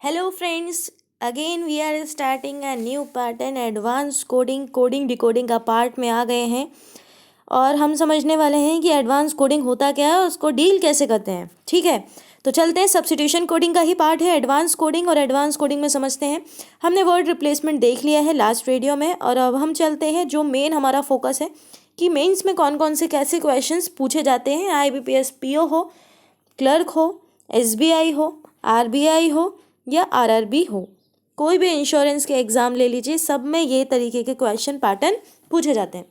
Hello friends, again we are starting a new part and advance coding decoding का part में आ गए हैं और हम समझने वाले हैं कि एडवांस कोडिंग होता क्या है और उसको डील कैसे करते हैं। ठीक है, तो चलते हैं। सब्स्टिट्यूशन कोडिंग का ही पार्ट है एडवांस कोडिंग, और एडवांस कोडिंग में समझते हैं। हमने वर्ड रिप्लेसमेंट देख लिया है लास्ट वीडियो में, और अब हम चलते हैं जो मेन हमारा फोकस है कि मेंस में कौन कौन से कैसे क्वेश्चंस पूछे जाते हैं। IBPS PO हो, क्लर्क हो, SBI हो, RBI हो या RRB हो, कोई भी इंश्योरेंस के एग्ज़ाम ले लीजिए, सब में ये तरीके के क्वेश्चन पैटर्न पूछे जाते हैं।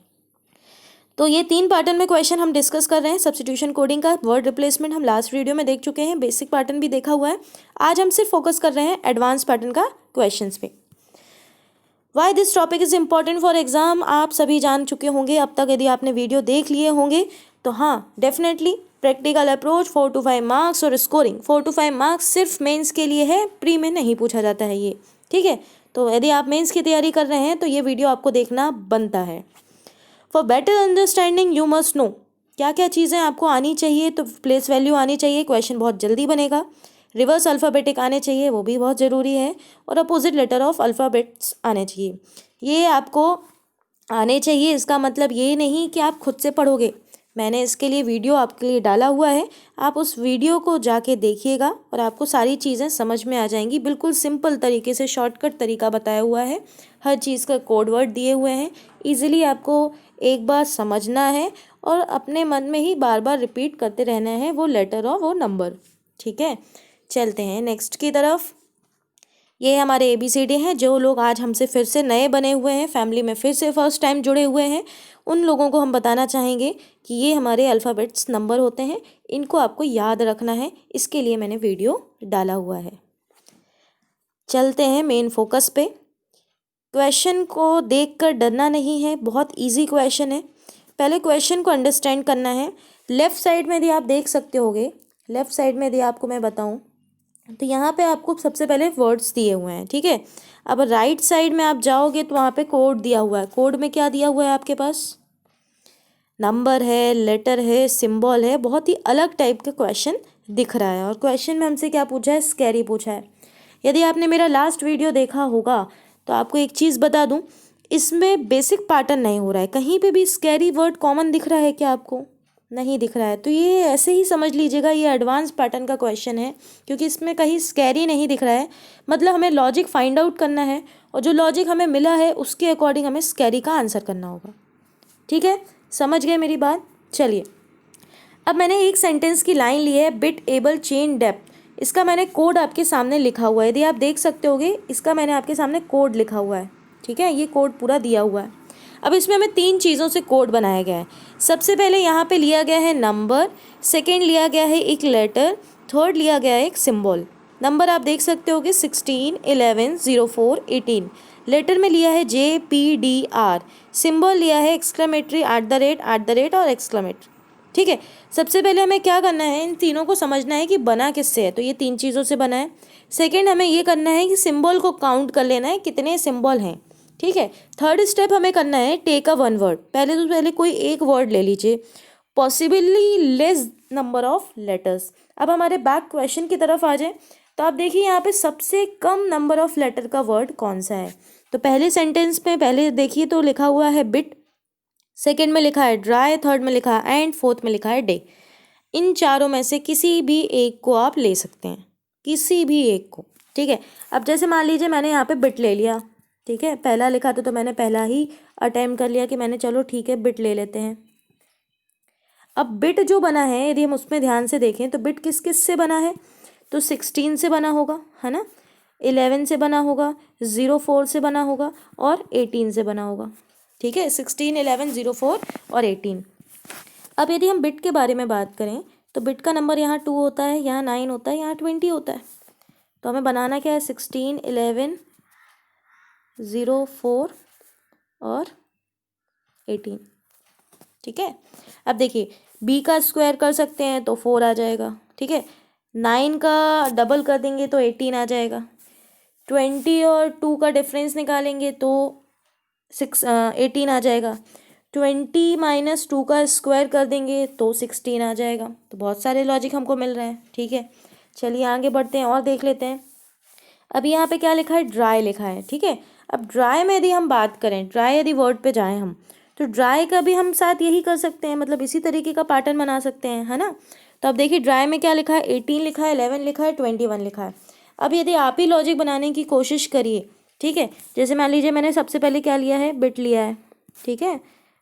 तो ये 3 पैटर्न में क्वेश्चन हम डिस्कस कर रहे हैं। सब्स्टिट्यूशन कोडिंग का वर्ड रिप्लेसमेंट हम लास्ट वीडियो में देख चुके हैं, बेसिक पैटर्न भी देखा हुआ है। आज हम सिर्फ फोकस कर रहे हैं एडवांस पैटर्न का क्वेश्चन पे। Why this topic is important for exam, आप सभी जान चुके होंगे अब तक, यदि आपने वीडियो देख लिए होंगे तो। हाँ, definitely practical approach 4 to 5 marks और स्कोरिंग 4 to 5 मार्क्स सिर्फ मेंस के लिए है, प्री में नहीं पूछा जाता है ये। ठीक है, तो यदि आप मेंस की तैयारी कर रहे हैं तो ये वीडियो आपको देखना बनता है। For better understanding you must know, क्या क्या चीज़ें आपको आनी चाहिए। तो प्लेस वैल्यू आनी चाहिए, क्वेश्चन बहुत जल्दी बनेगा। रिवर्स अल्फ़ाबेटिक आने चाहिए, वो भी बहुत ज़रूरी है। और अपोजिट लेटर ऑफ अल्फ़ाबेट्स आने चाहिए, ये आपको आने चाहिए। इसका मतलब ये नहीं कि आप खुद से पढ़ोगे, मैंने इसके लिए वीडियो आपके लिए डाला हुआ है, आप उस वीडियो को जाके देखिएगा और आपको सारी चीज़ें समझ में आ जाएंगी। बिल्कुल सिंपल तरीके से शॉर्टकट तरीका बताया हुआ है, हर चीज़ का कोड वर्ड दिए हुए हैं। ईजिली आपको एक बार समझना है और अपने मन में ही बार बार रिपीट करते रहना है वो लेटर और वो नंबर। ठीक है, चलते हैं नेक्स्ट की तरफ। ये हमारे ABCD हैं। जो लोग आज हमसे फिर से नए बने हुए हैं, फैमिली में फिर से फर्स्ट टाइम जुड़े हुए हैं, उन लोगों को हम बताना चाहेंगे कि ये हमारे अल्फ़ाबेट्स नंबर होते हैं, इनको आपको याद रखना है, इसके लिए मैंने वीडियो डाला हुआ है। चलते हैं मेन फोकस पे। क्वेश्चन को देखकर डरना नहीं है, बहुत इजी क्वेश्चन है। पहले क्वेश्चन को अंडरस्टैंड करना है। लेफ़्ट साइड में यदि आप देख सकते होगे, लेफ़्ट साइड में यदि आपको मैं बताऊँ तो यहाँ पे आपको सबसे पहले वर्ड्स दिए हुए हैं। ठीक है, अब राइट साइड में आप जाओगे तो वहाँ पे कोड दिया हुआ है। कोड में क्या दिया हुआ है आपके पास? नंबर है, लेटर है, सिंबल है, बहुत ही अलग टाइप का क्वेश्चन दिख रहा है। और क्वेश्चन में हमसे क्या पूछा है? स्कैरी पूछा है। यदि आपने मेरा लास्ट वीडियो देखा होगा तो आपको एक चीज़ बता दूँ, इसमें बेसिक पैटर्न नहीं हो रहा है। कहीं पे भी स्कैरी वर्ड कॉमन दिख रहा है क्या आपको? नहीं दिख रहा है, तो ये ऐसे ही समझ लीजिएगा ये एडवांस पैटर्न का क्वेश्चन है, क्योंकि इसमें कहीं स्कैरी नहीं दिख रहा है। मतलब हमें लॉजिक फाइंड आउट करना है और जो लॉजिक हमें मिला है उसके अकॉर्डिंग हमें स्कैरी का आंसर करना होगा। ठीक है, समझ गए मेरी बात? चलिए, अब मैंने एक सेंटेंस की लाइन ली है, बिट एबल चेन डेप्थ। इसका मैंने कोड आपके सामने लिखा हुआ है, यदि आप देख सकते होगे, इसका मैंने आपके सामने कोड लिखा हुआ है। ठीक है, ये कोड पूरा दिया हुआ है। अब इसमें हमें 3 चीज़ों से कोड बनाया गया है। सबसे पहले यहाँ पे लिया गया है नंबर, सेकेंड लिया गया है एक लेटर, थर्ड लिया गया है एक सिंबल। नंबर आप देख सकते होगे 16, 11, 04, 18। लेटर में लिया है JPDR, सिंबल लिया है एक्सक्लेमेटरी, @ और एक्सक्लेमेटरी। ठीक है, सबसे पहले हमें क्या करना है, इन तीनों को समझना है कि बना किससे है। तो ये 3 चीज़ों से बना है। सेकेंड, हमें ये करना है कि सिंबल को काउंट कर लेना है कितने सिंबल हैं। ठीक है, थर्ड स्टेप हमें करना है टेक अ वन वर्ड। पहले कोई एक वर्ड ले लीजिए, possibly less number of letters. अब हमारे बैक क्वेश्चन की तरफ आ जाए तो आप देखिए यहाँ पे सबसे कम नंबर ऑफ लेटर का वर्ड कौन सा है। तो पहले सेंटेंस में पहले देखिए तो लिखा हुआ है बिट, सेकेंड में लिखा है ड्राई, थर्ड में लिखा है एंड, फोर्थ में लिखा है डे। इन चारों में से किसी भी एक को आप ले सकते हैं, किसी भी एक को। ठीक है, अब जैसे मान लीजिए मैंने यहाँ पे बिट ले लिया। ठीक है, पहला लिखा था तो मैंने पहला ही अटेम्प्ट कर लिया कि मैंने चलो ठीक है बिट ले लेते हैं। अब बिट जो बना है यदि हम उसमें ध्यान से देखें तो बिट किस किस से बना है? तो 16 से बना होगा, है ना, 11 से बना होगा, 04 से बना होगा और 18 से बना होगा। ठीक है, 16, 11, 04 और 18। अब यदि हम बिट के बारे में बात करें तो बिट का नंबर यहाँ 2 होता है, यहाँ 9 होता है, यहाँ 20 होता है। तो हमें बनाना क्या है? 16, 11, 04 और 18। ठीक है, अब देखिए b का स्क्वायर कर सकते हैं तो 4 आ जाएगा। ठीक है, 9 का डबल कर देंगे तो 18 आ जाएगा। 20 और 2 का डिफरेंस निकालेंगे तो 18 आ जाएगा। 20 - 2 का स्क्वायर कर देंगे तो 16 आ जाएगा। तो बहुत सारे लॉजिक हमको मिल रहे हैं। ठीक है, चलिए आगे बढ़ते हैं और देख लेते हैं। अब यहाँ पे क्या लिखा है, ड्राई लिखा है, ठीक है। अब ड्राई में यदि हम बात करें, ड्राई यदि वर्ड पे जाएं हम, तो ड्राई का भी हम साथ यही कर सकते हैं, मतलब इसी तरीके का पैटर्न बना सकते हैं, है ना। तो अब देखिए ड्राई में क्या लिखा है, 18 लिखा है, 11 लिखा है, 21 लिखा है। अब यदि आप ही लॉजिक बनाने की कोशिश करिए, ठीक है। जैसे मान लीजिए मैंने सबसे पहले क्या लिया है, बिट लिया है, ठीक है।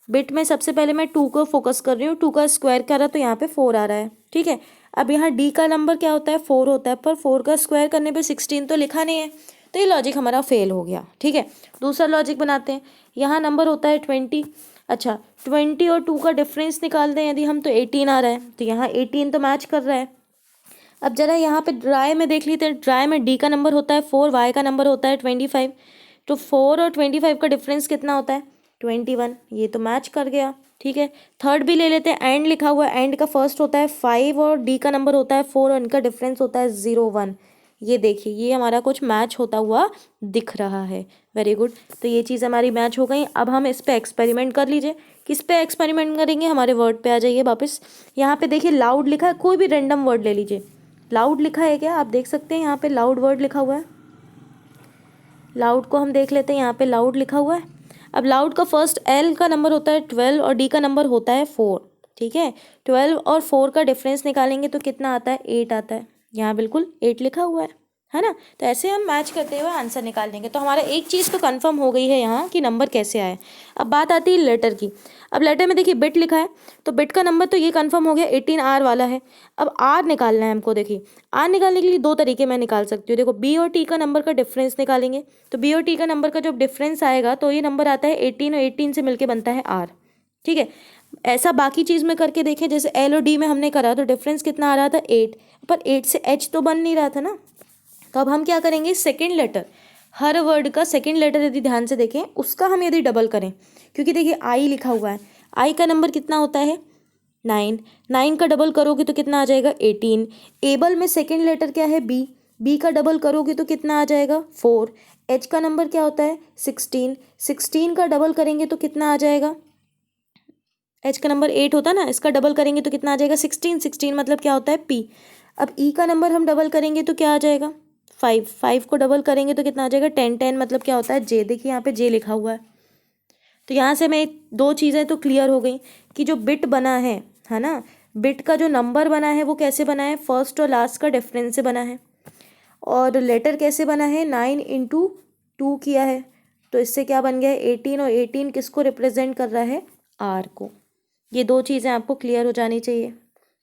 बिट में सबसे पहले मैं 2 को फोकस कर रही हूँ, 2 का स्क्वायर करा तो यहाँ पे 4 आ रहा है, ठीक है। अब यहाँ डी का नंबर क्या होता है, 4 होता है, पर 4 का स्क्वायर करने पे 16 तो लिखा नहीं है, तो ये लॉजिक हमारा फेल हो गया, ठीक है। दूसरा लॉजिक बनाते हैं, यहाँ नंबर होता है 20, अच्छा 20 और 2 का डिफरेंस निकाल दें यदि हम, तो 18 आ रहा है, तो यहाँ 18 तो मैच कर रहा है। अब जरा यहाँ पे ड्राई में देख लेते हैं, ड्राई में डी का नंबर होता है 4, वाई का नंबर होता है 25, तो 4 और 25 का डिफरेंस कितना होता है, 21, ये तो मैच कर गया, ठीक है। थर्ड भी ले लेते हैं, एंड लिखा हुआ है, एंड का फर्स्ट होता है 5 और डी का नंबर होता है 4 और इनका डिफरेंस होता है 0, 1, ये देखिए ये हमारा कुछ मैच होता हुआ दिख रहा है, वेरी गुड। तो ये चीज़ हमारी मैच हो गई। अब हम इस पे एक्सपेरिमेंट कर लीजिए, किस पे एक्सपेरिमेंट करेंगे, हमारे वर्ड पे आ जाइए वापस। यहाँ पे देखिए लाउड लिखा है, कोई भी रैंडम वर्ड ले लीजिए, लाउड लिखा है क्या, आप देख सकते हैं यहाँ पे लाउड वर्ड लिखा हुआ है, लाउड को हम देख लेते हैं, यहाँ पे लाउड लिखा हुआ है। अब लाउड का फर्स्ट एल का नंबर होता है 12 और डी का नंबर होता है 4, ठीक है। 12 और 4 का डिफरेंस निकालेंगे तो कितना आता है, 8 आता है, यहाँ बिल्कुल 8 लिखा हुआ है ना। तो ऐसे हम मैच करते हुए आंसर निकाल देंगे। तो हमारा एक चीज़ तो कंफर्म हो गई है यहाँ कि नंबर कैसे आए। अब बात आती है लेटर की। अब लेटर में देखिए बिट लिखा है, तो बिट का नंबर तो ये कंफर्म हो गया 18 वाला है। अब आर निकालना है हमको। देखिए आर निकालने के लिए दो तरीके मैं निकाल सकती हूँ। देखो बी और टी का नंबर का डिफरेंस निकालेंगे, तो बी और टी का नंबर का जब डिफरेंस आएगा तो ये नंबर आता है 18 और 18 से मिलकर बनता है आर, ठीक है। ऐसा बाकी चीज़ में करके देखें, जैसे एल और डी में हमने करा तो डिफरेंस कितना आ रहा था 8, पर 8 से एच तो बन नहीं रहा था ना। तो अब हम क्या करेंगे, सेकेंड लेटर, हर वर्ड का सेकेंड लेटर यदि ध्यान से देखें उसका हम यदि डबल करें, क्योंकि देखिए आई लिखा हुआ है, आई का नंबर कितना होता है 9, 9 का डबल करोगे तो कितना आ जाएगा 18। एबल में सेकेंड लेटर क्या है बी, बी का डबल करोगे तो कितना आ जाएगा 4। एच का नंबर क्या होता है 16, 16 का डबल करेंगे तो कितना आ जाएगा, एच का नंबर 8 होता है ना, इसका डबल करेंगे तो कितना आ जाएगा 16, 16 मतलब क्या होता है पी। अब ई का नंबर हम डबल करेंगे तो क्या आ जाएगा 5, 5 को डबल करेंगे तो कितना आ जाएगा 10, 10 मतलब क्या होता है जे। देखिए यहाँ पे जे लिखा हुआ है। तो यहाँ से मैं दो चीज़ें तो क्लियर हो गई कि जो बिट बना है ना, बिट का जो नंबर बना है वो कैसे बना है, फर्स्ट और लास्ट का डिफरेंस से बना है। और लेटर कैसे बना है, 9 इंटू 2 किया है, तो इससे क्या बन गया है 18, और 18 किसको रिप्रेजेंट कर रहा है, आर को। ये दो चीज़ें आपको क्लियर हो जानी चाहिए।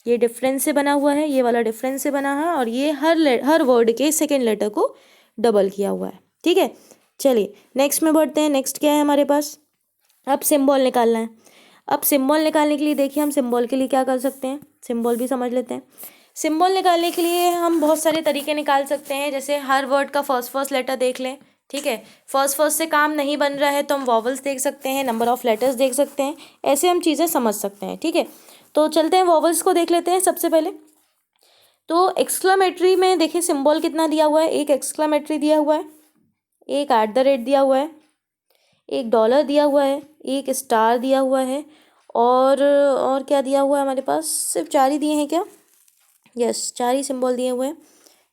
ये डिफरेंस से बना हुआ है, ये वाला डिफरेंस से बना है, और ये हर वर्ड के सेकेंड लेटर को डबल किया हुआ है, ठीक है। चलिए नेक्स्ट में बढ़ते हैं। नेक्स्ट क्या है हमारे पास, अब सिंबल निकालना है। अब सिंबल निकालने के लिए देखिए हम सिंबल के लिए क्या कर सकते हैं, सिंबल भी समझ लेते हैं। सिंबल निकालने के लिए हम बहुत सारे तरीके निकाल सकते हैं, जैसे हर वर्ड का फर्स्ट लेटर देख लें, ठीक है। फर्स्ट से काम नहीं बन रहा है तो हम वॉवल्स देख सकते हैं, नंबर ऑफ लेटर्स देख सकते हैं, ऐसे हम चीज़ें समझ सकते हैं, ठीक है। तो चलते हैं वॉवल्स को देख लेते हैं सबसे पहले। तो एक्सक्लामेटरी में देखिए सिंबल कितना दिया हुआ है, एक एक्सक्लामेटरी दिया हुआ है, एक @ दिया हुआ है, एक डॉलर दिया हुआ है, एक स्टार दिया हुआ है, और क्या दिया हुआ है हमारे पास, सिर्फ 4 ही दिए हैं क्या, यस 4 ही सिंबल दिए हुए हैं,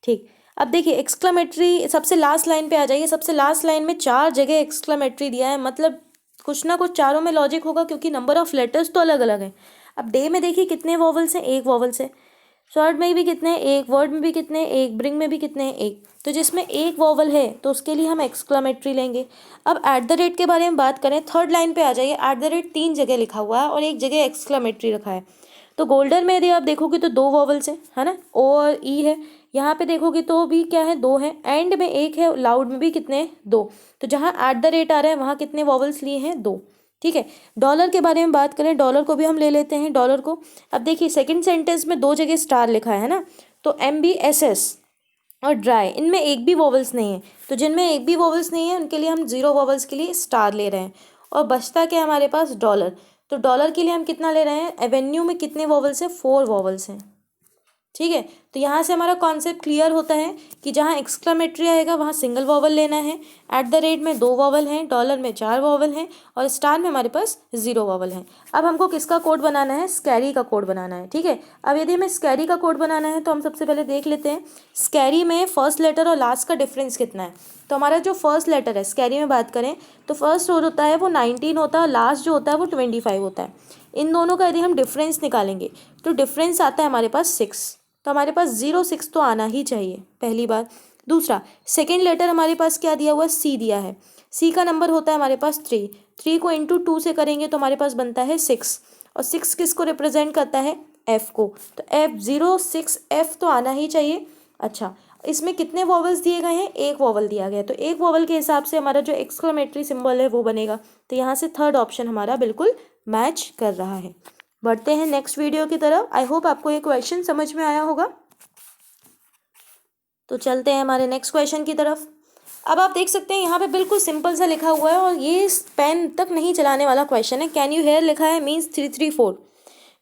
ठीक। अब देखिए एक्सक्लामेटरी सबसे लास्ट लाइन पे आ जाइए। सबसे लास्ट लाइन में 4 जगह एक्सक्लामेटरी दिया है, मतलब कुछ ना कुछ चारों में लॉजिक होगा, क्योंकि नंबर ऑफ लेटर्स तो अलग अलग हैं। अब डे में देखिए कितने वॉवल्स हैं, एक वॉवल्स है। शॉर्ट में भी कितने हैं, एक। वर्ड में भी कितने हैं, एक। ब्रिंग में भी कितने हैं, एक। तो जिसमें एक वॉवल है तो उसके लिए हम एक्सक्लामेटरी लेंगे। अब @ के बारे में बात करें, थर्ड लाइन पे आ जाइए। @ 3 जगह लिखा हुआ है और एक जगह एक्सक्लामेटरी रखा है। तो गोल्डन में यदि आप देखोगे तो 2 वॉवल्स हैं, है ना, ओ और ई है। यहाँ पे देखोगे तो भी क्या है, 2 है। एंड में 1 है, लाउड में भी कितने, 2। तो जहाँ @ आ रहा है वहाँ कितने वॉवल्स लिए हैं, 2, ठीक है। डॉलर के बारे में बात करें, डॉलर को भी हम ले लेते हैं, डॉलर को। अब देखिए सेकंड सेंटेंस में 2 जगह स्टार लिखा है ना, तो MBSS और ड्राई, इनमें एक भी वॉवल्स नहीं है। तो जिनमें एक भी वॉवल्स नहीं है उनके लिए हम 0 वॉवल्स के लिए स्टार ले रहे हैं। और बचता क्या हमारे पास, डॉलर। तो डॉलर के लिए हम कितना ले रहे हैं, एवेन्यू में कितने वॉवल्स हैं, 4 वॉवल्स हैं, ठीक है, तो यहाँ से हमारा कॉन्सेप्ट क्लियर होता है कि जहाँ एक्सक्लेमेटरी आएगा वहाँ सिंगल वॉवल लेना है, एट द रेट में 2 वॉवल हैं, डॉलर में 4 वॉवल हैं और स्टार में हमारे पास 0 वॉवल हैं। अब हमको किसका कोड बनाना है? स्कैरी का कोड बनाना है। ठीक है, अब यदि हमें स्कैरी का कोड बनाना है तो हम सबसे पहले देख लेते हैं स्कैरी में फर्स्ट लेटर और लास्ट का डिफरेंस कितना है। तो हमारा जो फर्स्ट लेटर है स्कैरी में बात करें तो फर्स्ट जो होता है वो 19 होता है और लास्ट जो होता है वो 25 होता है। इन दोनों का यदि हम डिफरेंस निकालेंगे तो डिफरेंस आता है हमारे पास 6। तो हमारे पास 06 तो आना ही चाहिए, पहली बात। दूसरा, सेकेंड लेटर हमारे पास क्या दिया हुआ है? सी दिया है। सी का नंबर होता है हमारे पास 3। 3 को इंटू 2 से करेंगे तो हमारे पास बनता है 6 और 6 किसको रिप्रेजेंट करता है? एफ को। तो F06F तो आना ही चाहिए। अच्छा, इसमें कितने वॉवल्स दिए गए हैं? 1 वॉवल दिया गया है, तो 1 वॉवल के हिसाब से हमारा जो एक्सक्लेमेटरी सिंबल है वो बनेगा। तो यहाँ से थर्ड ऑप्शन हमारा बिल्कुल मैच कर रहा है। बढ़ते हैं नेक्स्ट वीडियो की तरफ। आई होप आपको ये क्वेश्चन समझ में आया होगा। तो चलते हैं हमारे नेक्स्ट क्वेश्चन की तरफ। अब आप देख सकते हैं यहाँ पे बिल्कुल सिंपल सा लिखा हुआ है और ये पेन तक नहीं चलाने वाला क्वेश्चन है। कैन यू हेयर लिखा है मीन्स 334,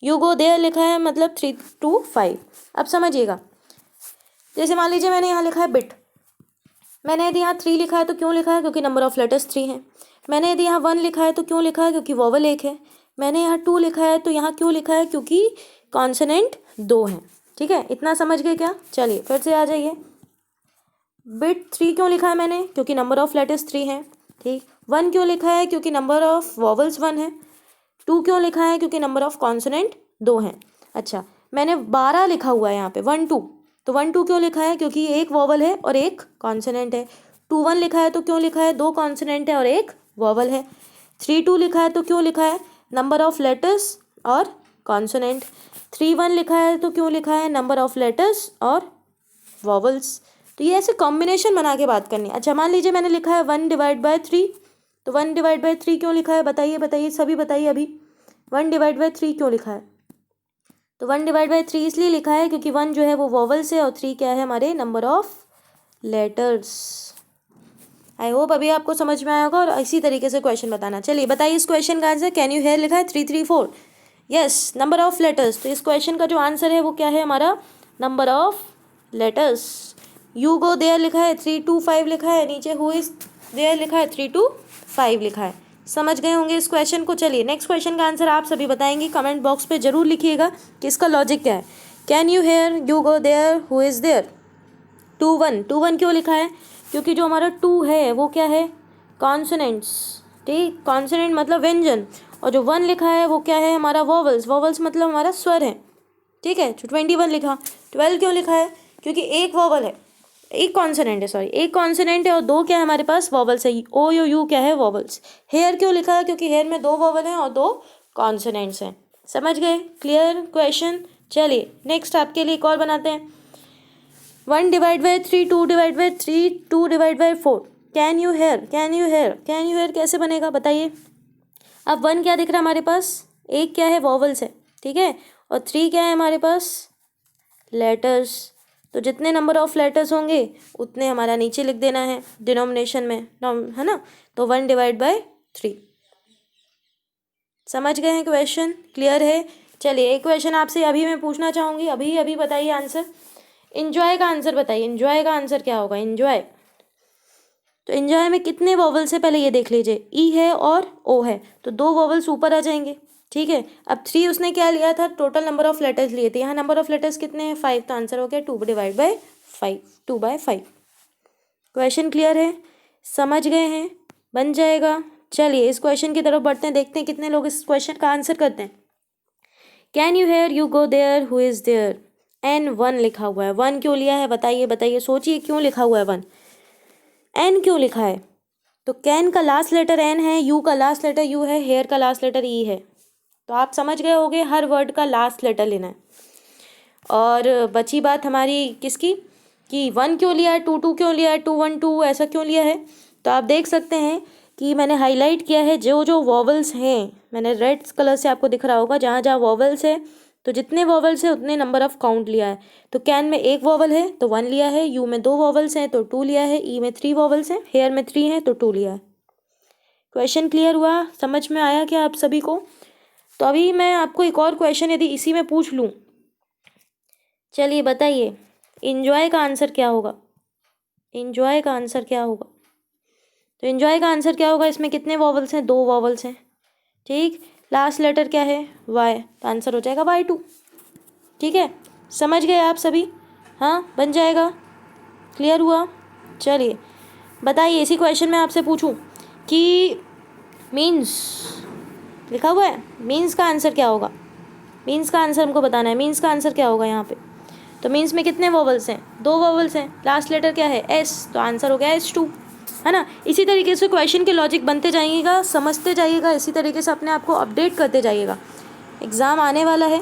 यू गो देयर लिखा है मतलब 325। अब समझिएगा, जैसे मान लीजिए मैंने यहाँ लिखा है बिट, मैंने यदि यहाँ 3 लिखा है तो क्यों लिखा है? क्योंकि नंबर ऑफ लेटर्स 3 हैं। मैंने यदि यहाँ 1 लिखा है तो क्यों लिखा है? क्योंकि वॉवल 1 है। मैंने यहाँ 2 लिखा है तो यहाँ क्यों लिखा है? क्योंकि कॉन्सोनेंट 2 हैं। ठीक है, इतना समझ गए क्या? चलिए फिर से आ जाइए। बिट 3 क्यों लिखा है मैंने? क्योंकि नंबर ऑफ लेटर्स 3 हैं। ठीक, 1 क्यों लिखा है? क्योंकि नंबर ऑफ वॉवल्स 1 है। 2 क्यों लिखा है? क्योंकि नंबर ऑफ कॉन्सोनेंट 2 हैं। अच्छा, मैंने 12 लिखा हुआ है यहाँ पे 1 2, तो 1 2 क्यों लिखा है? क्योंकि एक वॉवल है और एक कॉन्सोनेंट है। 2 1 लिखा है तो क्यों लिखा है? 2 कॉन्सोनेंट है और एक वॉवल है। 3 2 लिखा है तो क्यों लिखा है? नंबर ऑफ लेटर्स और कॉन्सोनेंट। 3 1 लिखा है तो क्यों लिखा है? नंबर ऑफ लेटर्स और वॉवल्स। तो ये ऐसे कॉम्बिनेशन बना के बात करनी है। अच्छा, मान लीजिए मैंने लिखा है 1/3, तो 1/3 क्यों लिखा है? बताइए बताइए, सभी बताइए अभी। 1/3 क्यों लिखा है? तो 1/3 इसलिए लिखा है क्योंकि 1 जो है वो वॉवल्स है और 3 क्या है? हमारे number of letters. I hope अभी आपको समझ में आया होगा और इसी तरीके से क्वेश्चन बताना। चलिए बताइए इस क्वेश्चन का आंसर। कैन यू हेयर लिखा है 334, यस नंबर ऑफ लेटर्स। तो इस क्वेश्चन का जो आंसर है वो क्या है? हमारा number of letters. You go there लिखा है 325 लिखा है, नीचे हु इज देयर लिखा है 325 लिखा है। समझ गए होंगे इस क्वेश्चन को। चलिए नेक्स्ट क्वेश्चन का आंसर आप सभी बताएंगे, कमेंट बॉक्स पे जरूर लिखिएगा कि इसका लॉजिक क्या है। Can you hear, you go there, who is there. 2 1 क्यों लिखा है? क्योंकि जो हमारा 2 है वो क्या है? कॉन्सोनेंट्स। ठीक, कॉन्सोनेंट मतलब व्यंजन, और जो 1 लिखा है वो क्या है? हमारा वॉवल्स। वॉवल्स मतलब हमारा स्वर है। ठीक है, तो 21 लिखा। 12 क्यों लिखा है? क्योंकि एक वॉवल है, एक कॉन्सोनेंट है, सॉरी एक कॉन्सोनेंट है और 2 क्या है हमारे पास? वॉवल्स है। ओ यू यू क्या है? वॉवल्स। हेयर क्यों लिखा है? क्योंकि हेयर में 2 वॉवल हैं और 2 कॉन्सोनेंट्स हैं। समझ गए? Clear question. चलिए नेक्स्ट आपके लिए एक और बनाते हैं। 1/3, 2/3, 2/4। Can you hear, can you hear, can you hear कैसे बनेगा बताइए। अब 1 क्या दिख रहा है हमारे पास? एक क्या है? वॉवल्स है। ठीक है, और 3 क्या है हमारे पास? लेटर्स। तो जितने नंबर ऑफ लेटर्स होंगे उतने हमारा नीचे लिख देना है डिनोमिनेशन में, है ना। तो 1/3। समझ गए हैं क्वेश्चन? क्लियर है? चलिए एक क्वेश्चन आपसे अभी मैं पूछना चाहूँगी, अभी अभी बताइए आंसर। इंजॉय का आंसर बताइए। इंजॉय का आंसर क्या होगा? इंजॉय, तो इंजॉय में कितने वॉवल्स है पहले ये देख लीजिए। ई है और ओ है, तो 2 वॉवल्स ऊपर आ जाएंगे। ठीक है, अब 3 उसने क्या लिया था? टोटल नंबर ऑफ लेटर्स लिए थे। यहाँ नंबर ऑफ लेटर्स कितने हैं? 5, तो आंसर हो गया 2/5, 2/5। क्वेश्चन क्लियर है? समझ गए हैं? बन जाएगा। चलिए इस क्वेश्चन की तरफ बढ़ते हैं, देखते हैं कितने लोग इस क्वेश्चन का आंसर करते हैं। Can you hear, you go there, who is there. N1 लिखा हुआ है। 1 क्यों लिया है? बताइए बताइए, सोचिए क्यों लिखा हुआ है 1। एन क्यों लिखा है? तो कैन का लास्ट लेटर एन है, यू का लास्ट लेटर यू है, हेयर का लास्ट लेटर ई है। तो आप समझ गए होंगे हर वर्ड का लास्ट लेटर लेना है। और बची बात हमारी किसकी, कि 1 क्यों लिया है, 2 2 क्यों लिया है, 2 1 2 ऐसा क्यों लिया है। तो आप देख सकते हैं कि मैंने हाईलाइट किया है जो जो वॉवल्स हैं, मैंने रेड कलर से आपको दिख रहा होगा, जहाँ जहाँ वॉवल्स है तो जितने वॉवल्स है उतने नंबर ऑफ काउंट लिया है। तो कैन में 1 वॉवल है तो 1 लिया है, यू में 2 वॉवल्स हैं तो 2 लिया है, ई में 3 वॉवल्स हैं, हेयर में 3 है तो 2 लिया है। क्वेश्चन क्लियर हुआ? समझ में आया क्या आप सभी को? तो अभी मैं आपको एक और क्वेश्चन यदि इसी में पूछ लूँ चलिए बताइए, इंजॉय का आंसर क्या होगा? इंजॉय का आंसर क्या होगा? तो इंजॉय का आंसर क्या होगा? इसमें कितने वॉवल्स हैं? 2 वॉवल्स हैं, ठीक। लास्ट लेटर क्या है? वाई, तो आंसर हो जाएगा Y2। ठीक है, समझ गए आप सभी? हाँ, बन जाएगा। क्लियर हुआ? चलिए बताइए, इसी क्वेश्चन में आपसे पूछूं कि मीन्स लिखा हुआ है, मीन्स का आंसर क्या होगा? मीन्स का आंसर हमको बताना है। मीन्स का आंसर क्या होगा यहाँ पे? तो मीन्स में कितने वॉवल्स हैं? 2 वॉवल्स हैं। लास्ट लेटर क्या है? S, तो आंसर हो गया S2, है ना। इसी तरीके से क्वेश्चन के लॉजिक बनते जाइएगा, समझते जाइएगा, इसी तरीके से अपने आप को अपडेट करते जाइएगा। एग्ज़ाम आने वाला है।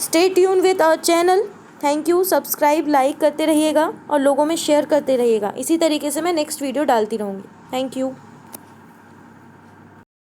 Stay tune with our channel. Thank you. Subscribe, like करते रहिएगा और लोगों में शेयर करते रहिएगा। इसी तरीके से मैं नेक्स्ट वीडियो डालती रहूँगी। Thank you.